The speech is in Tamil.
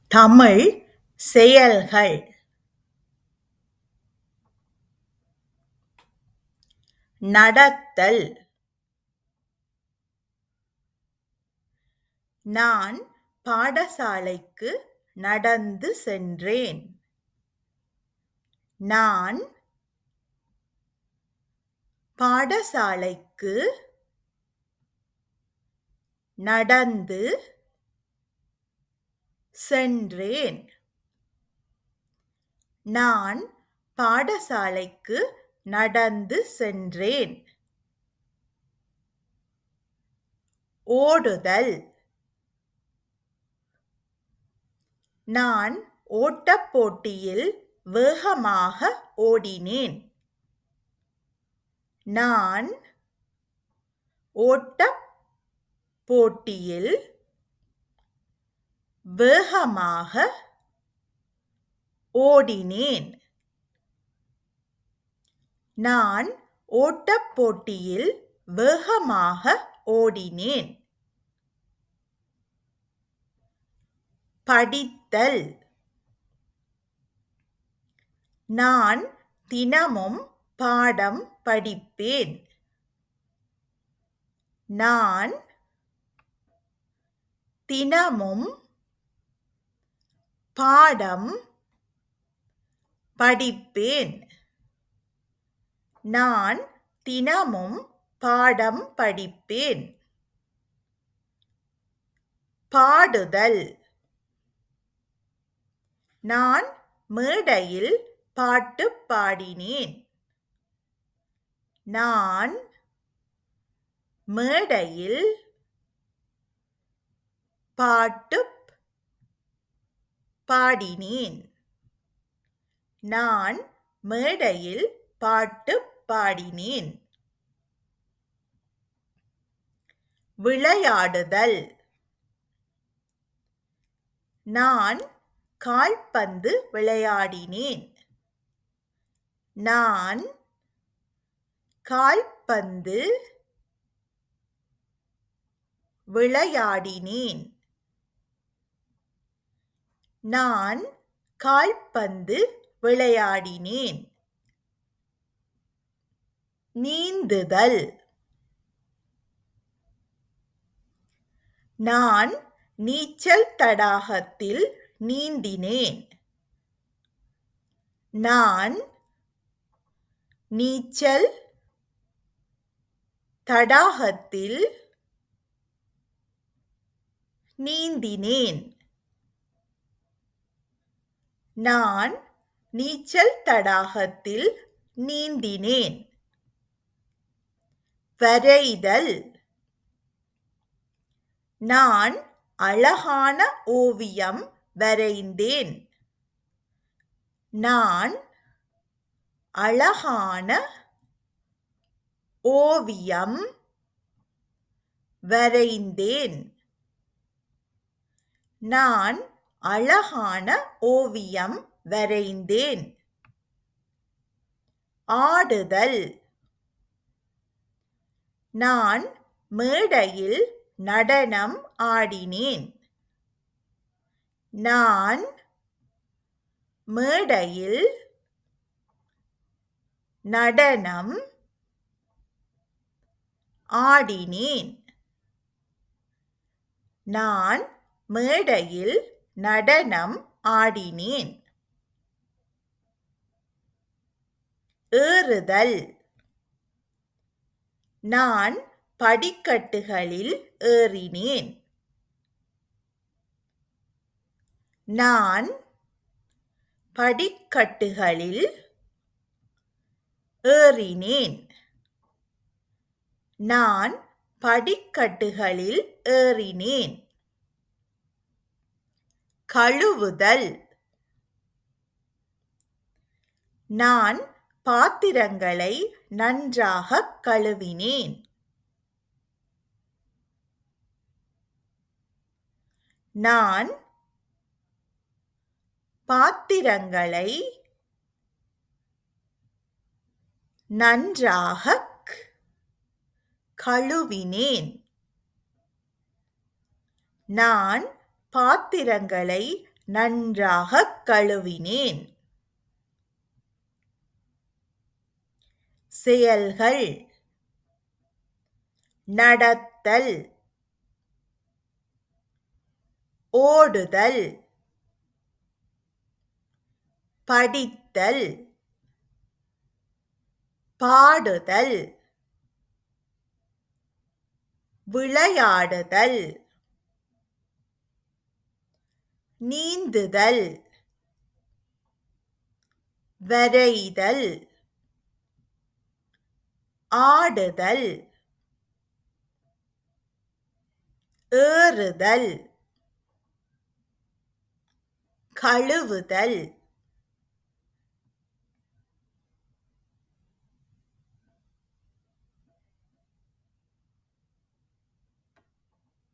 தமிழ் செயல்கள். நடத்தல். நான் பாடசாலைக்கு நடந்து சென்றேன். நான் பாடசாலைக்கு நடந்து சென்றேன். நான் பாடசாலைக்கு நடந்து சென்றேன். ஓடுதல். நான் ஓட்டப் போட்டியில் வேகமாக ஓடினேன். நான் ஓட்டப் போட்டியில் வேகமாக ஓடினேன். நான் ஓட்டப் போட்டியில் வேகமாக ஓடினேன். படித்தல். நான் தினமும் பாடம் படிப்பேன். நான் தினமும் பாடம் படிப்பேன். நான் தினமும் பாடம் படிப்பேன். பாடுதல். நான் மேடையில் பாட்டு பாடினேன். நான் மேடையில் பாட்டு பாடினேன். நான் மேடையில் பாட்டு பாடினேன். விளையாடுதல். நான் கால்பந்து விளையாடினேன். நான் கால்பந்து விளையாடினேன். நான் கால்பந்து விளையாடினேன். நீந்துதல். நான் நீச்சல் தடாகத்தில் நீந்தினேன். நான் நீச்சல் தடாகத்தில் நீந்தினேன். நான் நீச்சல் தடாகத்தில் நீந்தினேன். வரைதல். நான் அழகான ஓவியம் வரைந்தேன். நான் அழகான ஓவியம் வரைந்தேன். நான் அழகான ஓவியம் வரைந்தேன். ஆடுதல். நான் மேடையில் நடனம் ஆடினேன். நான் மேடையில் நடனம் ஆடினேன். நான் மேடையில் நடனம் ஆடினேன். ஏறுதல். நான் படிக்கட்டுகளில் ஏறினேன். நான் படிக்கட்டுகளில் ஏறினேன். நான் படிக்கட்டுகளில் ஏறினேன். கழுவுதல். நான் பாத்திரங்களை நன்றாக கழுவினேன். நான் பாத்திரங்களை நன்றாக கழுவினேன். நான் பாத்திரங்களை நன்றாகக் கழுவினேன். செயல்கள்: நடத்தல், ஓடுதல், படித்தல், பாடுதல், விளையாடுதல், நீந்துதல், வரைதல், ஆடுதல், ஏறுதல், கழுவுதல்.